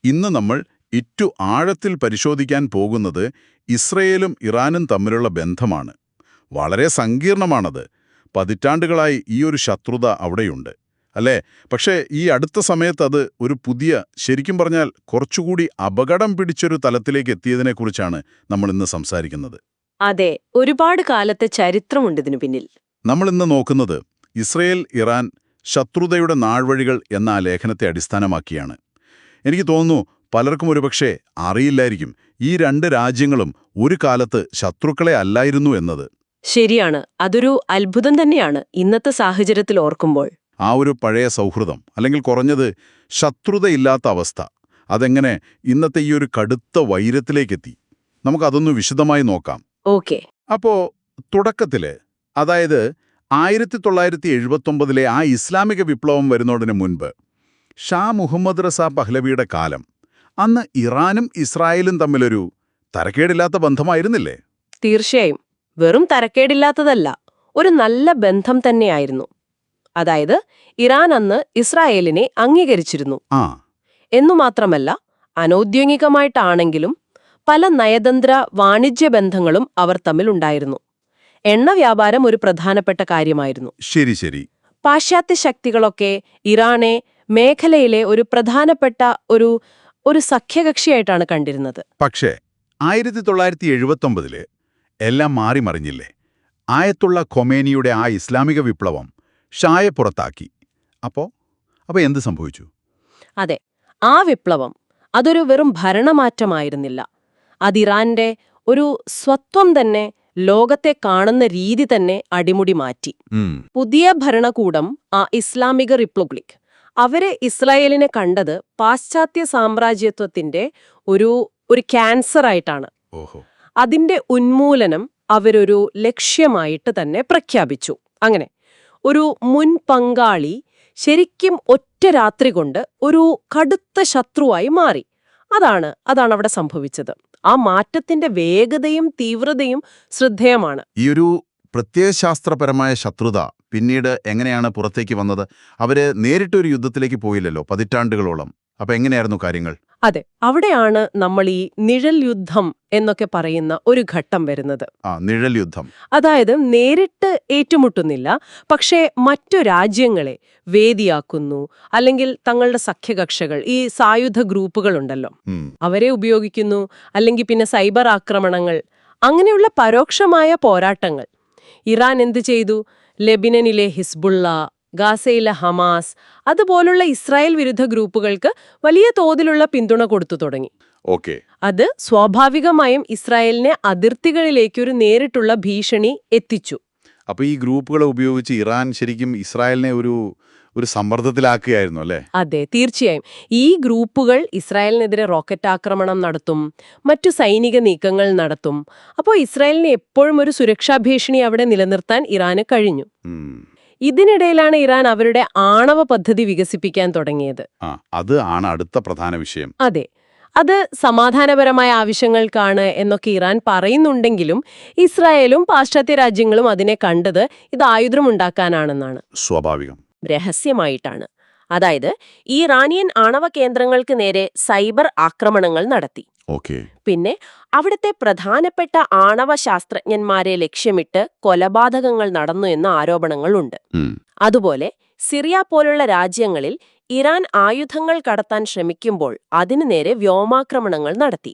ഇന്ന് നമ്മൾ ഏറ്റവും ആഴത്തിൽ പരിശോധിക്കാൻ പോകുന്നത് ഇസ്രയേലും ഇറാനും തമ്മിലുള്ള ബന്ധമാണ്. വളരെ സങ്കീർണമാണത്. പതിറ്റാണ്ടുകളായി ഈ ഒരു ശത്രുത അവിടെയുണ്ട്, അല്ലേ? പക്ഷേ ഈ അടുത്ത സമയത്ത് അത് ഒരു പുതിയ, ശരിക്കും പറഞ്ഞാൽ കുറച്ചുകൂടി അപകടം പിടിച്ചൊരു തലത്തിലേക്ക് എത്തിയതിനെക്കുറിച്ചാണ് നമ്മളിന്ന് സംസാരിക്കുന്നത്. അതെ, ഒരുപാട് കാലത്തെ ചരിത്രമുണ്ട് ഇതിനു പിന്നിൽ. നമ്മളിന്ന് നോക്കുന്നത് ഇസ്രയേൽ ഇറാൻ ശത്രുതയുടെ നാൾവഴികൾ എന്ന ആ ലേഖനത്തെ അടിസ്ഥാനമാക്കിയാണ്. എനിക്ക് തോന്നുന്നു പലർക്കും ഒരുപക്ഷെ അറിയില്ലായിരിക്കും ഈ രണ്ട് രാജ്യങ്ങളും ഒരു കാലത്ത് ശത്രുക്കളെ അല്ലായിരുന്നു എന്നത്. ശരിയാണ്, അതൊരു അത്ഭുതം തന്നെയാണ് ഇന്നത്തെ സാഹചര്യത്തിൽ ഓർക്കുമ്പോൾ. ആ ഒരു പഴയ സൗഹൃദം, അല്ലെങ്കിൽ കുറഞ്ഞത് ശത്രുതയില്ലാത്ത അവസ്ഥ, അതെങ്ങനെ ഇന്നത്തെ ഈ ഒരു കടുത്ത വൈരത്തിലേക്കെത്തി? നമുക്കതൊന്ന് വിശദമായി നോക്കാം. ഓക്കെ. അപ്പോ തുടക്കത്തില്, അതായത് 1979 ആ ഇസ്ലാമിക വിപ്ലവം വരുന്നതിന് മുൻപ്, ഷാ മുഹമ്മദ് റസ പഹ്ലവിയുടെ കാലം, അന്ന് ഇറാനും ഇസ്രായേലും തമ്മിലൊരു തരക്കേടില്ലാത്ത ബന്ധമായിരുന്നില്ലേ? തീർച്ചയായും. വെറും തരക്കേടില്ലാത്തതല്ല, ഒരു നല്ല ബന്ധം തന്നെയായിരുന്നു. അതായത് ഇറാൻ അന്ന് ഇസ്രായേലിനെ അംഗീകരിച്ചിരുന്നു. എന്നു മാത്രമല്ല, അനൗദ്യോഗികമായിട്ടാണെങ്കിലും പല നയതന്ത്ര വാണിജ്യ ബന്ധങ്ങളും അവർ തമ്മിലുണ്ടായിരുന്നു. എണ്ണ വ്യാപാരം ഒരു പ്രധാനപ്പെട്ട കാര്യമായിരുന്നു. ശരി ശരി. പാശ്ചാത്യ ശക്തികളൊക്കെ ഇറാനെ മേഖലയിലെ ഒരു പ്രധാനപ്പെട്ട ഒരു സഖ്യകക്ഷിയായിട്ടാണ് കണ്ടിരുന്നത്. പക്ഷേ 1979 എല്ലാം മാറിമറിഞ്ഞില്ലേ? ആയത്തുള്ള ഖൊമേനിയുടെ ആ ഇസ്ലാമിക വിപ്ലവം ഷായെ പുറത്താക്കി. അപ്പോ എന്ത് സംഭവിച്ചു? അതെ, ആ വിപ്ലവം അതൊരു വെറും ഭരണമാറ്റമായിരുന്നില്ല. അത് ഇറാന്റെ ഒരു സ്വത്വം തന്നെ, ലോകത്തെ കാണുന്ന രീതി തന്നെ അടിമുടി മാറ്റി. പുതിയ ഭരണകൂടം, ആ ഇസ്ലാമിക റിപ്പബ്ലിക്, അവരെ ഇസ്രായേലിനെ കണ്ടത് പാശ്ചാത്യ സാമ്രാജ്യത്വത്തിന്റെ ഒരു ക്യാൻസറായിട്ടാണ്. അതിന്റെ ഉന്മൂലനം അവരൊരു ലക്ഷ്യമായിട്ട് തന്നെ പ്രഖ്യാപിച്ചു. അങ്ങനെ ഒരു മുൻ പങ്കാളി ശരിക്കും ഒറ്റ രാത്രി കൊണ്ട് ഒരു കടുത്ത ശത്രുവായി മാറി. അതാണ് അവിടെ സംഭവിച്ചത്. ആ മാറ്റത്തിന്റെ വേഗതയും തീവ്രതയും ശ്രദ്ധേയമാണ്. ഈ ഒരു പ്രത്യയശാസ്ത്രപരമായ ശത്രുത പിന്നീട് എങ്ങനെയാണ് പുറത്തേക്ക് വന്നത്? അവര് നേരിട്ടൊരു യുദ്ധത്തിലേക്ക് പോയില്ലല്ലോ പതിറ്റാണ്ടുകളോളം. അപ്പൊ എങ്ങനെയായിരുന്നു കാര്യങ്ങൾ? അതെ, അവിടെയാണ് നമ്മൾ ഈ നിഴൽ യുദ്ധം എന്നൊക്കെ പറയുന്ന ഒരു ഘട്ടം വരുന്നത്. നിഴൽ യുദ്ധം, അതായത് നേരിട്ട് ഏറ്റുമുട്ടുന്നില്ല, പക്ഷേ മറ്റു രാജ്യങ്ങളെ വേദിയാക്കുന്നു, അല്ലെങ്കിൽ തങ്ങളുടെ സഖ്യകക്ഷികൾ, ഈ സായുധ ഗ്രൂപ്പുകളുണ്ടല്ലോ, അവരെ ഉപയോഗിക്കുന്നു, അല്ലെങ്കിൽ പിന്നെ സൈബർ ആക്രമണങ്ങൾ, അങ്ങനെയുള്ള പരോക്ഷമായ പോരാട്ടങ്ങൾ. ഇറാൻ എന്ത് ചെയ്തു? ലെബനനിലെ ഹിസ്ബുള്ള, ഗാസയിലെ ഹമാസ്, അതുപോലുള്ള ഇസ്രായേൽ വിരുദ്ധ ഗ്രൂപ്പുകൾക്ക് വലിയ തോതിലുള്ള പിന്തുണ കൊടുത്തു തുടങ്ങി. അത് സ്വാഭാവികമായും ഇസ്രായേലിനെ അതിർത്തികളിലേക്കൊരു നേരിട്ടുള്ള ഭീഷണി എത്തിച്ചു. അപ്പൊ ഈ ഗ്രൂപ്പുകളെ ഉപയോഗിച്ച് ഇറാൻ ശരിക്കും ഇസ്രായേലിനെ ഒരു സമ്മർദ്ദത്തിലാക്കുകയായിരുന്നു അല്ലേ? അതെ, തീർച്ചയായും. ഈ ഗ്രൂപ്പുകൾ ഇസ്രായേലിനെതിരെ റോക്കറ്റ് ആക്രമണം നടത്തും, മറ്റു സൈനിക നീക്കങ്ങൾ നടത്തും. അപ്പോൾ ഇസ്രായേലിന് എപ്പോഴും ഒരു സുരക്ഷാ ഭീഷണി അവിടെ നിലനിർത്താൻ ഇറാന് കഴിഞ്ഞു. ഇതിനിടയിലാണ് ഇറാൻ അവരുടെ ആണവ പദ്ധതി വികസിപ്പിക്കാൻ തുടങ്ങിയത്. അത് ആണ് അടുത്ത പ്രധാന വിഷയം. അതെ, അത് സമാധാനപരമായ ആവശ്യങ്ങൾക്കാണ് എന്നൊക്കെ ഇറാൻ പറയുന്നുണ്ടെങ്കിലും ഇസ്രായേലും പാശ്ചാത്യ രാജ്യങ്ങളും അതിനെ കണ്ടത് ഇത് ആയുധമുണ്ടാക്കാനാണെന്നാണ്. സ്വാഭാവികം. രഹസ്യമായിട്ടാണ്. അതായത് ഇറാനിയൻ ആണവ കേന്ദ്രങ്ങൾക്ക് നേരെ സൈബർ ആക്രമണങ്ങൾ നടത്തി. പിന്നെ അവിടുത്തെ പ്രധാനപ്പെട്ട ആണവ ശാസ്ത്രജ്ഞന്മാരെ ലക്ഷ്യമിട്ട് കൊലപാതകങ്ങൾ നടന്നു എന്ന ആരോപണങ്ങളുണ്ട്. അതുപോലെ സിറിയ പോലുള്ള രാജ്യങ്ങളിൽ ഇറാൻ ആയുധങ്ങൾ കടത്താൻ ശ്രമിക്കുമ്പോൾ അതിനു നേരെ വ്യോമാക്രമണങ്ങൾ നടത്തി.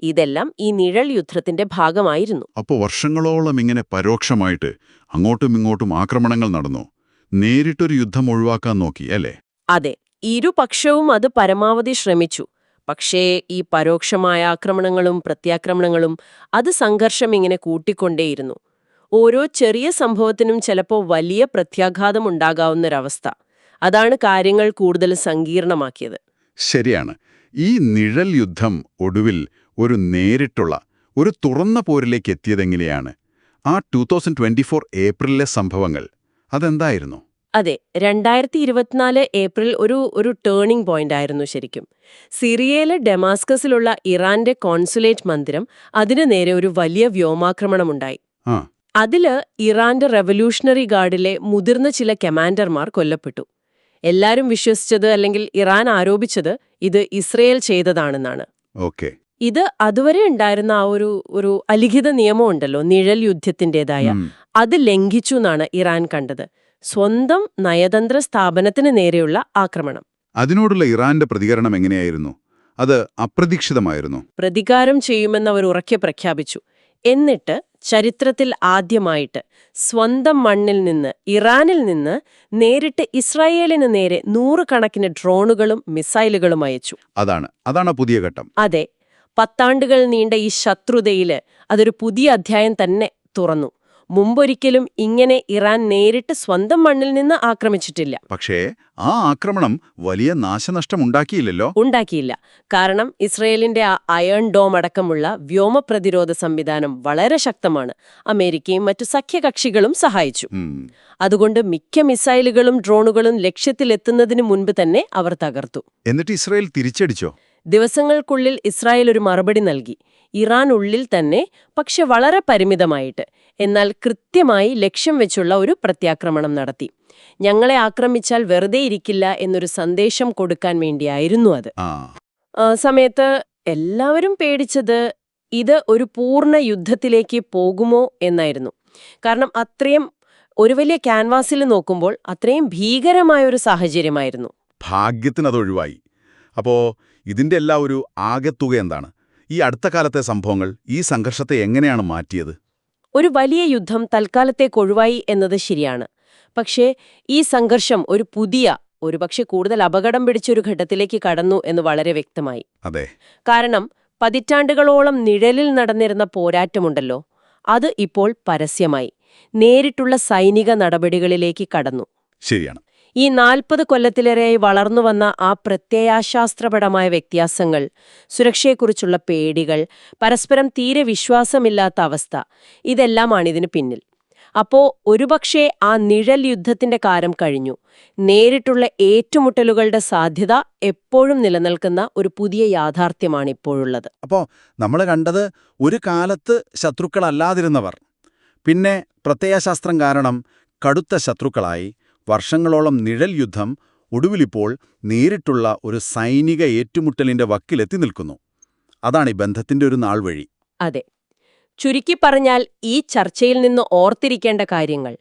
ഇതെല്ലാം ഈ നിഴൽ യുദ്ധത്തിന്റെ ഭാഗമായിരുന്നു. അപ്പോൾ വർഷങ്ങളോളം ഇങ്ങനെ പരോക്ഷമായിട്ട് അങ്ങോട്ടും ഇങ്ങോട്ടും ആക്രമണങ്ങൾ നടന്നു. നേരിട്ടൊരു യുദ്ധം ഒഴിവാക്കാൻ നോക്കി അല്ലേ? അതെ, ഇരുപക്ഷവും അത് പരമാവധി ശ്രമിച്ചു. പക്ഷേ ഈ പരോക്ഷമായ ആക്രമണങ്ങളും പ്രത്യാക്രമണങ്ങളും അത് സംഘർഷം ഇങ്ങനെ കൂട്ടിക്കൊണ്ടേയിരുന്നു. ഓരോ ചെറിയ സംഭവത്തിനും ചിലപ്പോൾ വലിയ പ്രത്യാഘാതം ഉണ്ടാകാവുന്നൊരവസ്ഥ. അതാണ് കാര്യങ്ങൾ കൂടുതൽ സങ്കീർണമാക്കിയത്. ശരിയാണ്. ഈ നിഴൽ യുദ്ധം ഒടുവിൽ ഒരു നേരിട്ടുള്ള, ഒരു തുറന്ന പോരിലേക്ക് എത്തിയതെങ്ങനെയാണ്? ആ 2024 ഏപ്രിലിലെ സംഭവങ്ങൾ അതെന്തായിരുന്നു? അതെ, 2024 ഏപ്രിൽ ഒരു ടേണിംഗ് പോയിന്റ് ആയിരുന്നു ശരിക്കും. സിറിയയിലെ ഡെമാസ്കസിലുള്ള ഇറാന്റെ കോൺസുലേറ്റ് മന്ദിരം, അതിനു നേരെ ഒരു വലിയ വ്യോമാക്രമണമുണ്ടായി. അതില് ഇറാന്റെ റെവല്യൂഷണറി ഗാർഡിലെ മുതിർന്ന ചില കമാൻഡർമാർ കൊല്ലപ്പെട്ടു. എല്ലാരും വിശ്വസിച്ചത് അല്ലെങ്കിൽ ഇറാൻ ആരോപിച്ചത് ഇത് ഇസ്രയേൽ ചെയ്തതാണെന്നാണ്. ഓക്കെ. ഇത് അതുവരെ ഉണ്ടായിരുന്ന ആ ഒരു അലിഖിത നിയമമുണ്ടല്ലോ, നിഴൽ യുദ്ധത്തിൻ്റെതായ, അത് ലംഘിച്ചു എന്നാണ് ഇറാൻ കണ്ടത്. സ്വന്തം നയതന്ത്ര സ്ഥാപനത്തിന് നേരെയുള്ള ആക്രമണം. അതിനോടുള്ള ഇറാന്റെ പ്രതികരണം എങ്ങനെയായിരുന്നു? അത് അപ്രതീക്ഷിതമായിരുന്നു. പ്രതികാരം ചെയ്യുമെന്ന് അവർ ഉറക്കെ പ്രഖ്യാപിച്ചു. എന്നിട്ട് ചരിത്രത്തിൽ ആദ്യമായിട്ട് സ്വന്തം മണ്ണിൽ നിന്ന്, ഇറാനിൽ നിന്ന് നേരിട്ട് ഇസ്രായേലിന് നേരെ 100 കണക്കിന് ഡ്രോണുകളും മിസൈലുകളും അയച്ചു. അതാണ് പുതിയ ഘട്ടം. അതെ, 10 ആണ്ടുകൾ നീണ്ട ഈ ശത്രുതയില് അതൊരു പുതിയ അധ്യായം തന്നെ തുറന്നു. മുമ്പൊരിക്കലും ഇങ്ങനെ ഇറാൻ നേരിട്ട് സ്വന്തം മണ്ണിൽ നിന്ന് ആക്രമിച്ചിട്ടില്ല. പക്ഷേ ആ ആക്രമണം വലിയ നാശനഷ്ടമുണ്ടാക്കിയില്ലല്ലോ. ഉണ്ടാക്കിയില്ല. കാരണം ഇസ്രയേലിന്റെ ആ അയൺ ഡോം അടക്കമുള്ള വ്യോമ പ്രതിരോധ സംവിധാനം വളരെ ശക്തമാണ്. അമേരിക്കയും മറ്റു സഖ്യകക്ഷികളും സഹായിച്ചു. അതുകൊണ്ട് മിക്ക മിസൈലുകളും ഡ്രോണുകളും ലക്ഷ്യത്തിലെത്തുന്നതിന് മുൻപ് തന്നെ അവർ തകർത്തു. എന്നിട്ട് ഇസ്രായേൽ തിരിച്ചടിച്ചോ? ദിവസങ്ങൾക്കുള്ളിൽ ഇസ്രായേൽ ഒരു മറുപടി നൽകി. ഇറാൻ ഉള്ളിൽ തന്നെ, പക്ഷെ വളരെ പരിമിതമായിട്ട്. എന്നാൽ കൃത്യമായി ലക്ഷ്യം വെച്ചുള്ള ഒരു പ്രത്യാക്രമണം നടത്തി. ഞങ്ങളെ ആക്രമിച്ചാൽ വെറുതെ ഇരിക്കില്ല എന്നൊരു സന്ദേശം കൊടുക്കാൻ വേണ്ടിയായിരുന്നു അത്. സമയത്ത് എല്ലാവരും പേടിച്ചത് ഇത് ഒരു പൂർണ്ണ യുദ്ധത്തിലേക്ക് പോകുമോ എന്നായിരുന്നു. കാരണം അത്രയും ഒരു വലിയ ക്യാൻവാസിൽ നോക്കുമ്പോൾ അത്രയും ഭീകരമായൊരു സാഹചര്യമായിരുന്നു. ഭാഗ്യത്തിന് അത് ഒഴിവായി. അപ്പോ ഇതിന്റെ എല്ലാം ഒരു ആകെത്തുക എന്താണ്? ഈ അടുത്ത കാലത്തെ സംഭവങ്ങൾ ഈ സംഘർഷത്തെ എങ്ങനെയാണ് മാറ്റിയത്? ഒരു വലിയ യുദ്ധം തൽക്കാലത്തേക്ക് ഒഴിവായി എന്നത് ശരിയാണ്. പക്ഷേ ഈ സംഘർഷം ഒരു പുതിയ, ഒരുപക്ഷെ കൂടുതൽ അപകടം പിടിച്ചൊരു ഘട്ടത്തിലേക്ക് കടന്നു എന്ന് വളരെ വ്യക്തമായി. അതെ. കാരണം പതിറ്റാണ്ടുകളോളം നിഴലിൽ നടന്നിരുന്ന പോരാട്ടമുണ്ടല്ലോ, അത് ഇപ്പോൾ പരസ്യമായി നേരിട്ടുള്ള സൈനിക നടപടികളിലേക്ക് കടന്നു. ശരിയാണ്. ഈ 40 കൊല്ലത്തിലേറെയായി വളർന്നുവന്ന ആ പ്രത്യയശാസ്ത്രപരമായ വ്യത്യാസങ്ങൾ, സുരക്ഷയെക്കുറിച്ചുള്ള പേടികൾ, പരസ്പരം തീരെ വിശ്വാസമില്ലാത്ത അവസ്ഥ, ഇതെല്ലാമാണ് ഇതിന് പിന്നിൽ. അപ്പോ ഒരുപക്ഷേ ആ നിഴൽ യുദ്ധത്തിന്റെ കാലം കഴിഞ്ഞു. നേരിട്ടുള്ള ഏറ്റുമുട്ടലുകളുടെ സാധ്യത എപ്പോഴും നിലനിൽക്കുന്ന ഒരു പുതിയ യാഥാർത്ഥ്യമാണ് ഇപ്പോഴുള്ളത്. അപ്പോൾ നമ്മൾ കണ്ടത് ഒരു കാലത്ത് ശത്രുക്കളല്ലാതിരുന്നവർ പിന്നെ പ്രത്യയശാസ്ത്രം കാരണം കടുത്ത ശത്രുക്കളായി, വർഷങ്ങളോളം നിഴൽ യുദ്ധം, ഒടുവിലിപ്പോൾ നേരിട്ടുള്ള ഒരു സൈനിക ഏറ്റുമുട്ടലിന്റെ വക്കിലെത്തി നിൽക്കുന്നു. അതാണ് ഈ ബന്ധത്തിന്റെ ഒരു നാൾവഴി. അതെ. ചുരുക്കി പറഞ്ഞാൽ ഈ ചർച്ചയിൽ നിന്ന് ഓർത്തിരിക്കേണ്ട കാര്യങ്ങൾ: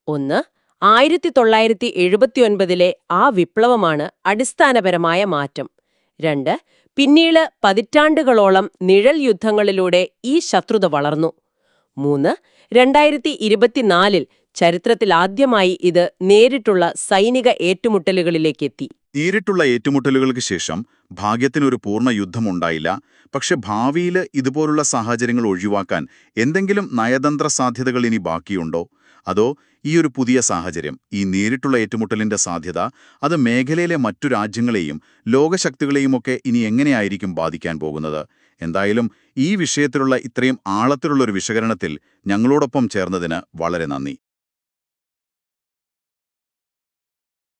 1. 1979-ലെ ആ വിപ്ലവമാണ് അടിസ്ഥാനപരമായ മാറ്റം. 2. പിന്നീട് പതിറ്റാണ്ടുകളോളം നിഴൽ യുദ്ധങ്ങളിലൂടെ ഈ ശത്രുത വളർന്നു. 3. 2024-ൽ ചരിത്രത്തിൽ ആദ്യമായി ഇത് നേരിട്ടുള്ള സൈനിക ഏറ്റുമുട്ടലുകളിലേക്കെത്തി. നേരിട്ടുള്ള ഏറ്റുമുട്ടലുകൾക്ക് ശേഷം ഭാഗ്യത്തിനൊരു പൂർണ്ണ യുദ്ധമുണ്ടായില്ല. പക്ഷെ ഭാവിയിൽ ഇതുപോലുള്ള സാഹചര്യങ്ങൾ ഒഴിവാക്കാൻ എന്തെങ്കിലും നയതന്ത്ര സാധ്യതകൾ ഇനി ബാക്കിയുണ്ടോ? അതോ ഈ ഒരു പുതിയ സാഹചര്യം, ഈ നേരിട്ടുള്ള ഏറ്റുമുട്ടലിന്റെ സാധ്യത, അത് മേഖലയിലെ മറ്റു രാജ്യങ്ങളെയും ലോകശക്തികളെയുമൊക്കെ ഇനി എങ്ങനെയായിരിക്കും ബാധിക്കാൻ പോകുന്നത്? എന്തായാലും ഈ വിഷയത്തിലുള്ള ഇത്രയും ആഴത്തിലുള്ള ഒരു വിശകലനത്തിൽ ഞങ്ങളോടൊപ്പം ചേർന്നതിന് വളരെ നന്ദി.